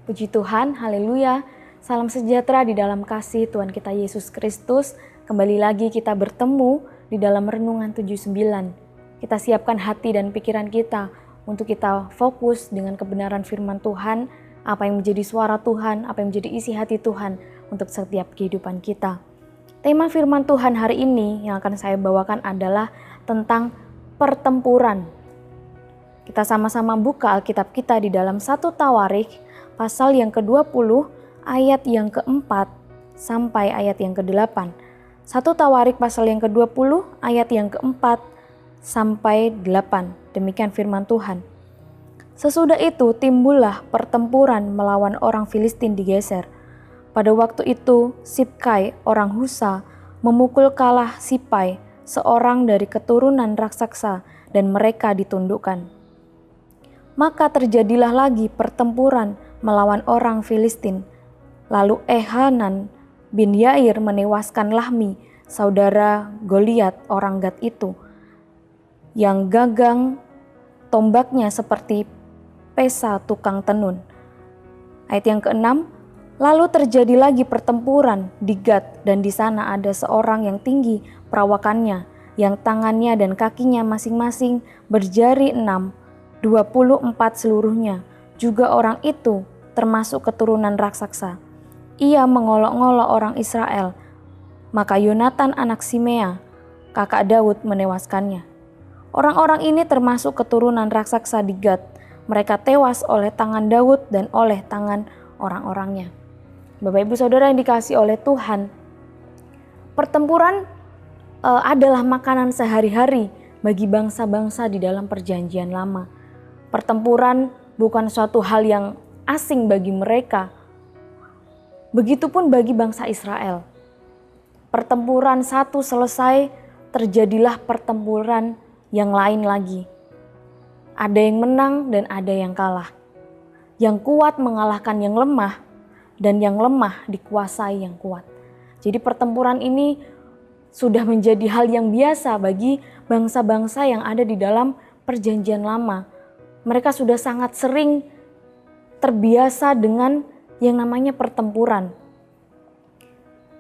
Puji Tuhan, haleluya. Salam sejahtera di dalam kasih Tuhan kita Yesus Kristus. Kembali lagi kita bertemu di dalam Renungan 79. Kita siapkan hati dan pikiran kita untuk kita fokus dengan kebenaran firman Tuhan, apa yang menjadi suara Tuhan, apa yang menjadi isi hati Tuhan untuk setiap kehidupan kita. Tema firman Tuhan hari ini yang akan saya bawakan adalah tentang pertempuran. Kita sama-sama buka Alkitab kita di dalam 1 Tawarikh pasal yang ke-20 ayat yang ke-4 sampai ayat yang ke-8. 1 Tawarikh pasal yang ke-20 ayat yang ke-4 sampai 8. Demikian firman Tuhan. Sesudah itu timbullah pertempuran melawan orang Filistin di Geser. Pada waktu itu Sibkai orang Husa memukul kalah Sipai, seorang dari keturunan raksasa, dan mereka ditundukkan. Maka terjadilah lagi pertempuran melawan orang Filistin. Lalu Elhanan bin Yair menewaskan Lahmi, saudara Goliat orang Gat itu, yang gagang tombaknya seperti pesa tukang tenun. Ayat yang ke-6, lalu terjadi lagi pertempuran di Gat, dan di sana ada seorang yang tinggi perawakannya, yang tangannya dan kakinya masing-masing berjari 6, 24 seluruhnya. Juga orang itu termasuk keturunan raksasa. Ia mengolok-ngolok orang Israel. Maka Yonatan anak Simea, kakak Daud, menewaskannya. Orang-orang ini termasuk keturunan raksasa di Gat. Mereka tewas oleh tangan Daud dan oleh tangan orang-orangnya. Bapak Ibu Saudara yang dikasihi oleh Tuhan, pertempuran adalah makanan sehari-hari bagi bangsa-bangsa di dalam perjanjian lama. Pertempuran bukan suatu hal yang asing bagi mereka. Begitupun bagi bangsa Israel. Pertempuran satu selesai, terjadilah pertempuran yang lain lagi. Ada yang menang dan ada yang kalah. Yang kuat mengalahkan yang lemah, dan yang lemah dikuasai yang kuat. Jadi pertempuran ini sudah menjadi hal yang biasa bagi bangsa-bangsa yang ada di dalam perjanjian lama. Mereka sudah sangat sering terbiasa dengan yang namanya pertempuran.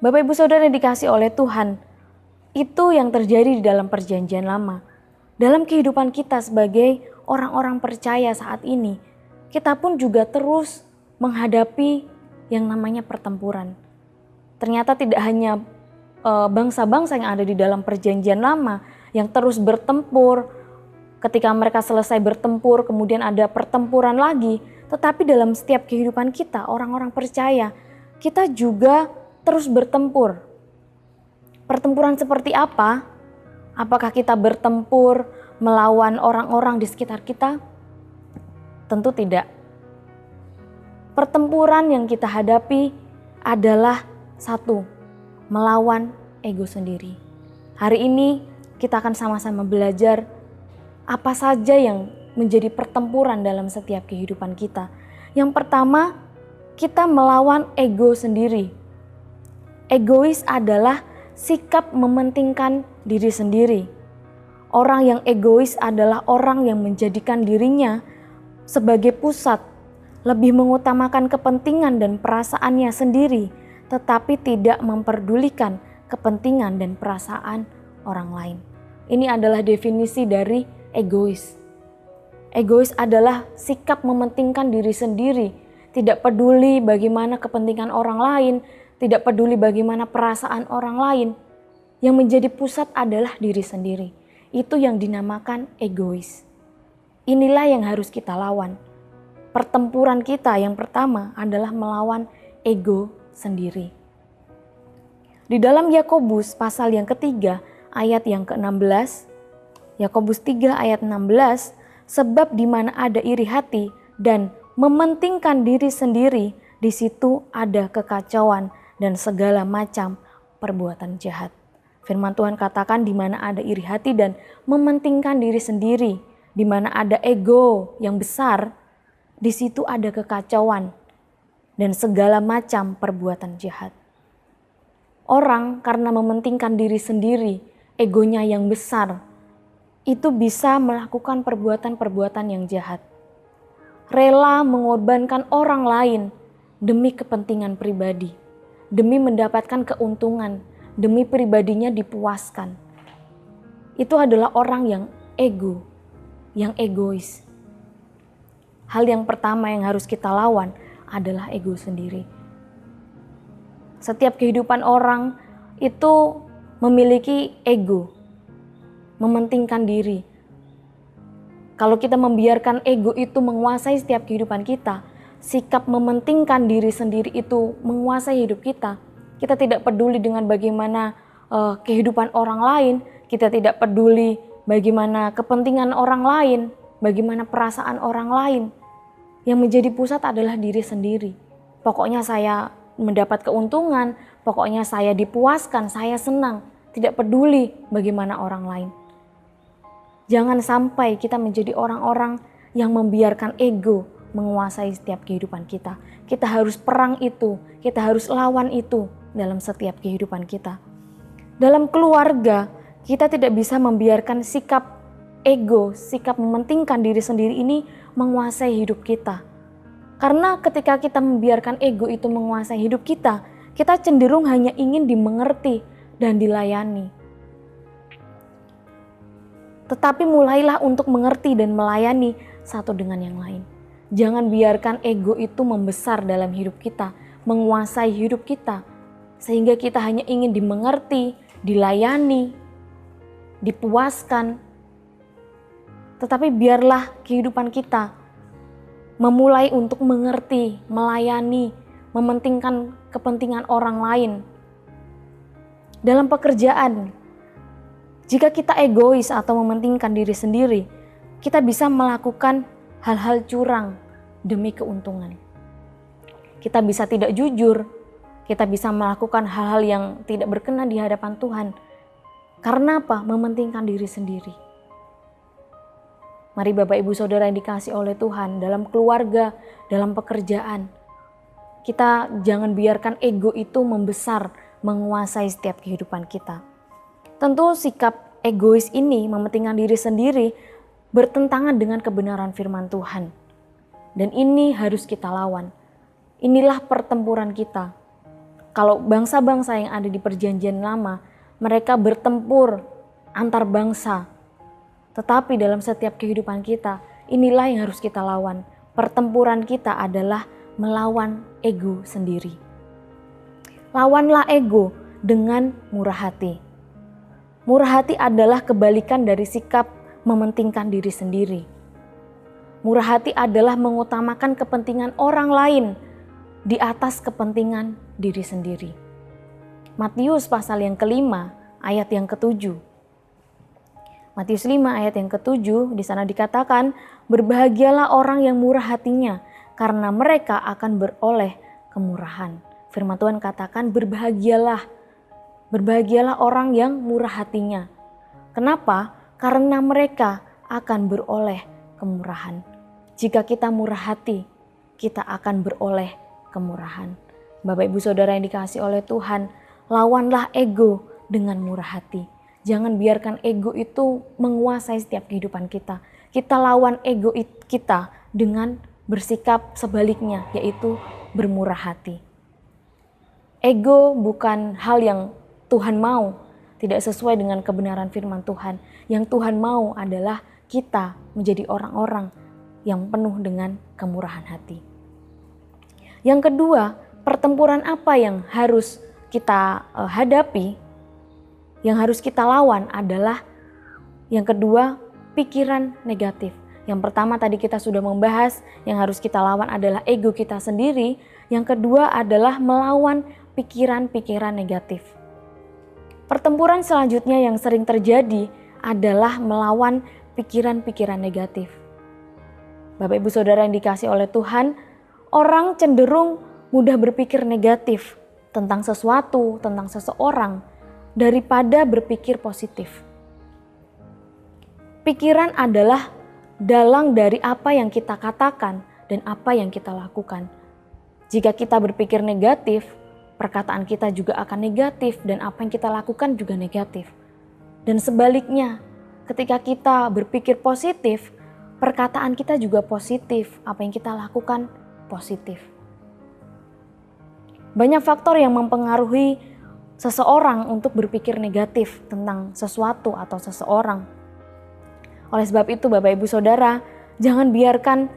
Bapak Ibu Saudara yang dikasihi oleh Tuhan, itu yang terjadi di dalam perjanjian lama. Dalam kehidupan kita sebagai orang-orang percaya saat ini, kita pun juga terus menghadapi yang namanya pertempuran. Ternyata tidak hanya bangsa-bangsa yang ada di dalam perjanjian lama yang terus bertempur. Ketika mereka selesai bertempur, kemudian ada pertempuran lagi. Tetapi dalam setiap kehidupan kita, orang-orang percaya, kita juga terus bertempur. Pertempuran seperti apa? Apakah kita bertempur melawan orang-orang di sekitar kita? Tentu tidak. Pertempuran yang kita hadapi adalah satu, melawan ego sendiri. Hari ini kita akan sama-sama belajar apa saja yang menjadi pertempuran dalam setiap kehidupan kita. Yang pertama, kita melawan ego sendiri. Egois adalah sikap mementingkan diri sendiri. Orang yang egois adalah orang yang menjadikan dirinya sebagai pusat, lebih mengutamakan kepentingan dan perasaannya sendiri, tetapi tidak memperdulikan kepentingan dan perasaan orang lain. Ini adalah definisi dari egois. Egois adalah sikap mementingkan diri sendiri, tidak peduli bagaimana kepentingan orang lain, tidak peduli bagaimana perasaan orang lain. Yang menjadi pusat adalah diri sendiri. Itu yang dinamakan egois. Inilah yang harus kita lawan. Pertempuran kita yang pertama adalah melawan ego sendiri. Di dalam Yakobus pasal yang ketiga ayat yang ke-16, Yakobus 3 ayat 16, sebab di mana ada iri hati dan mementingkan diri sendiri, di situ ada kekacauan dan segala macam perbuatan jahat. Firman Tuhan katakan di mana ada iri hati dan mementingkan diri sendiri, di mana ada ego yang besar, di situ ada kekacauan dan segala macam perbuatan jahat. Orang karena mementingkan diri sendiri, egonya yang besar, itu bisa melakukan perbuatan-perbuatan yang jahat. rela mengorbankan orang lain demi kepentingan pribadi, demi mendapatkan keuntungan, demi pribadinya dipuaskan. Itu adalah orang yang ego, yang egois. Hal yang pertama yang harus kita lawan adalah ego sendiri. Setiap kehidupan orang itu memiliki ego, mementingkan diri. Kalau kita membiarkan ego itu menguasai setiap kehidupan kita, sikap mementingkan diri sendiri itu menguasai hidup kita, kita tidak peduli dengan bagaimana kehidupan orang lain, kita tidak peduli bagaimana kepentingan orang lain, bagaimana perasaan orang lain. Yang menjadi pusat adalah diri sendiri. Pokoknya saya mendapat keuntungan, pokoknya saya dipuaskan, saya senang, tidak peduli bagaimana orang lain. Jangan sampai kita menjadi orang-orang yang membiarkan ego menguasai setiap kehidupan kita. Kita harus perang itu, kita harus lawan itu dalam setiap kehidupan kita. Dalam keluarga, kita tidak bisa membiarkan sikap ego, sikap mementingkan diri sendiri ini menguasai hidup kita. Karena ketika kita membiarkan ego itu menguasai hidup kita, kita cenderung hanya ingin dimengerti dan dilayani. Tetapi mulailah untuk mengerti dan melayani satu dengan yang lain. Jangan biarkan ego itu membesar dalam hidup kita, menguasai hidup kita, sehingga kita hanya ingin dimengerti, dilayani, dipuaskan. Tetapi biarlah kehidupan kita memulai untuk mengerti, melayani, mementingkan kepentingan orang lain. Dalam pekerjaan, jika kita egois atau mementingkan diri sendiri, kita bisa melakukan hal-hal curang demi keuntungan. Kita bisa tidak jujur, kita bisa melakukan hal-hal yang tidak berkenan di hadapan Tuhan. Karena apa? Mementingkan diri sendiri. Mari Bapak Ibu Saudara yang dikasihi oleh Tuhan, dalam keluarga, dalam pekerjaan, kita jangan biarkan ego itu membesar, menguasai setiap kehidupan kita. Tentu sikap egois ini, mementingkan diri sendiri, bertentangan dengan kebenaran firman Tuhan. Dan ini harus kita lawan. Inilah pertempuran kita. Kalau bangsa-bangsa yang ada di perjanjian lama, mereka bertempur antar bangsa. Tetapi dalam setiap kehidupan kita, inilah yang harus kita lawan. Pertempuran kita adalah melawan ego sendiri. Lawanlah ego dengan murah hati. Murah hati adalah kebalikan dari sikap mementingkan diri sendiri. Murah hati adalah mengutamakan kepentingan orang lain di atas kepentingan diri sendiri. Matius pasal yang kelima, ayat yang ketujuh. Matius 5 ayat yang ketujuh, di sana dikatakan, berbahagialah orang yang murah hatinya, karena mereka akan beroleh kemurahan. Firman Tuhan katakan, berbahagialah orang yang murah hatinya. Kenapa? Karena mereka akan beroleh kemurahan. Jika kita murah hati, kita akan beroleh kemurahan. Bapak Ibu Saudara yang dikasihi oleh Tuhan, lawanlah ego dengan murah hati. Jangan biarkan ego itu menguasai setiap kehidupan kita. Kita lawan ego kita dengan bersikap sebaliknya, yaitu bermurah hati. Ego bukan hal yang Tuhan mau, tidak sesuai dengan kebenaran firman Tuhan. Yang Tuhan mau adalah kita menjadi orang-orang yang penuh dengan kemurahan hati. Yang kedua, pertempuran apa yang harus kita hadapi, yang harus kita lawan adalah yang kedua, pikiran negatif. Yang pertama tadi kita sudah membahas, yang harus kita lawan adalah ego kita sendiri. Yang kedua adalah melawan pikiran-pikiran negatif. Pertempuran selanjutnya yang sering terjadi adalah melawan pikiran-pikiran negatif. Bapak Ibu Saudara yang dikasihi oleh Tuhan, orang cenderung mudah berpikir negatif tentang sesuatu, tentang seseorang, daripada berpikir positif. Pikiran adalah dalang dari apa yang kita katakan dan apa yang kita lakukan. Jika kita berpikir negatif, perkataan kita juga akan negatif dan apa yang kita lakukan juga negatif. Dan sebaliknya, ketika kita berpikir positif, Perkataan kita juga positif, apa yang kita lakukan positif. Banyak faktor yang mempengaruhi seseorang untuk berpikir negatif tentang sesuatu atau seseorang. Oleh sebab itu Bapak Ibu Saudara, jangan biarkan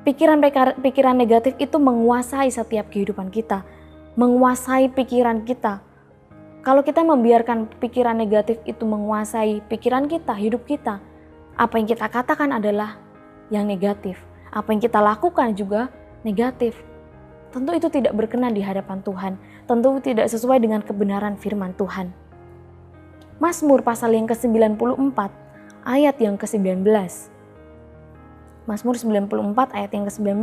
pikiran negatif itu menguasai setiap kehidupan kita, menguasai pikiran kita. Kalau kita membiarkan pikiran negatif itu menguasai pikiran kita, hidup kita, apa yang kita katakan adalah yang negatif. Apa yang kita lakukan juga negatif. Tentu itu tidak berkenan di hadapan Tuhan. Tentu tidak sesuai dengan kebenaran firman Tuhan. Mazmur pasal yang ke-94 ayat yang ke-19. Mazmur 94 ayat yang ke-19,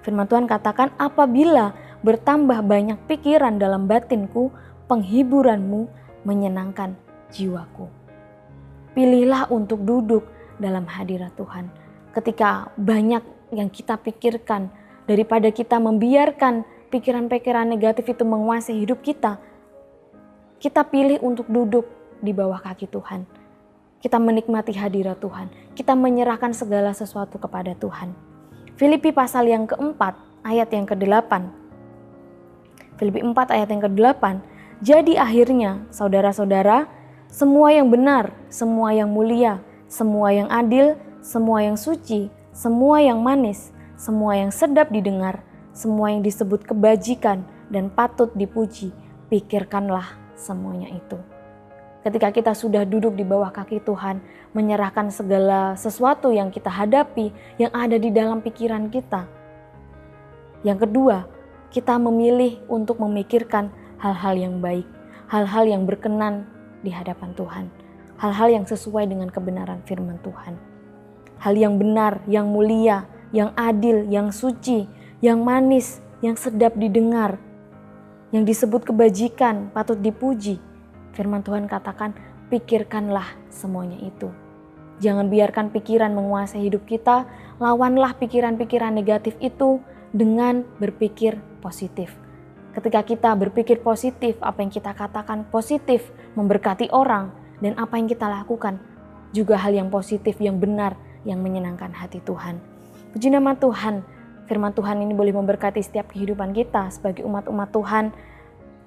firman Tuhan katakan, apabila bertambah banyak pikiran dalam batinku, penghiburanmu menyenangkan jiwaku. Pilihlah untuk duduk dalam hadirat Tuhan. Ketika banyak yang kita pikirkan, daripada kita membiarkan pikiran-pikiran negatif itu menguasai hidup kita, kita pilih untuk duduk di bawah kaki Tuhan. Kita menikmati hadirat Tuhan. Kita menyerahkan segala sesuatu kepada Tuhan. Filipi pasal yang keempat, ayat yang ke-8. Filipi 4 ayat yang ke-8. Jadi akhirnya, saudara-saudara, semua yang benar, semua yang mulia, semua yang adil, semua yang suci, semua yang manis, semua yang sedap didengar, semua yang disebut kebajikan dan patut dipuji, pikirkanlah semuanya itu. Ketika kita sudah duduk di bawah kaki Tuhan, menyerahkan segala sesuatu yang kita hadapi, yang ada di dalam pikiran kita. Yang kedua, kita memilih untuk memikirkan hal-hal yang baik, hal-hal yang berkenan di hadapan Tuhan, hal-hal yang sesuai dengan kebenaran firman Tuhan. Hal yang benar, yang mulia, yang adil, yang suci, yang manis, yang sedap didengar, yang disebut kebajikan, patut dipuji. Firman Tuhan katakan, pikirkanlah semuanya itu. Jangan biarkan pikiran menguasai hidup kita, lawanlah pikiran-pikiran negatif itu dengan berpikir positif. Ketika kita berpikir positif, apa yang kita katakan positif, memberkati orang, dan apa yang kita lakukan juga hal yang positif, yang benar, yang menyenangkan hati Tuhan. Puji nama Tuhan, firman Tuhan ini boleh memberkati setiap kehidupan kita sebagai umat-umat Tuhan.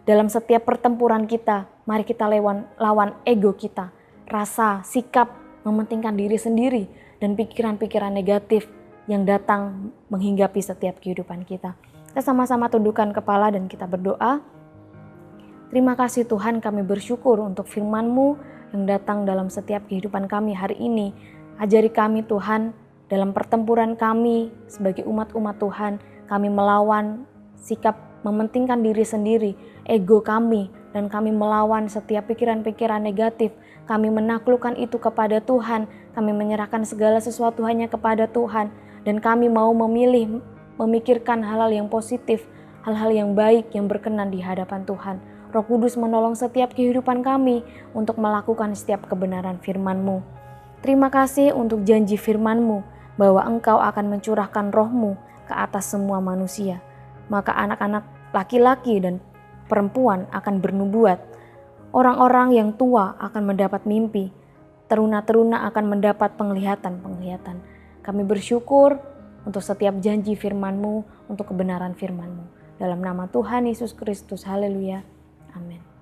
Dalam setiap pertempuran kita, mari kita lawan ego kita, rasa, sikap, mementingkan diri sendiri, dan pikiran-pikiran negatif yang datang menghinggapi setiap kehidupan kita. Kita sama-sama tundukkan kepala dan kita berdoa. Terima kasih Tuhan, kami bersyukur untuk firman-Mu yang datang dalam setiap kehidupan kami hari ini. Ajari kami Tuhan, dalam pertempuran kami sebagai umat-umat Tuhan, kami melawan sikap mementingkan diri sendiri, ego kami, dan kami melawan setiap pikiran-pikiran negatif. Kami menaklukkan itu kepada Tuhan, kami menyerahkan segala sesuatu hanya kepada Tuhan, dan kami mau memilih memikirkan hal-hal yang positif, hal-hal yang baik yang berkenan di hadapan Tuhan. Roh Kudus menolong setiap kehidupan kami untuk melakukan setiap kebenaran firman-Mu. Terima kasih untuk janji firman-Mu bahwa Engkau akan mencurahkan Roh-Mu ke atas semua manusia. Maka anak-anak laki-laki dan perempuan akan bernubuat. Orang-orang yang tua akan mendapat mimpi. Teruna-teruna akan mendapat penglihatan-penglihatan. Kami bersyukur untuk setiap janji firman-Mu, untuk kebenaran firman-Mu. Dalam nama Tuhan Yesus Kristus, haleluya. Amin.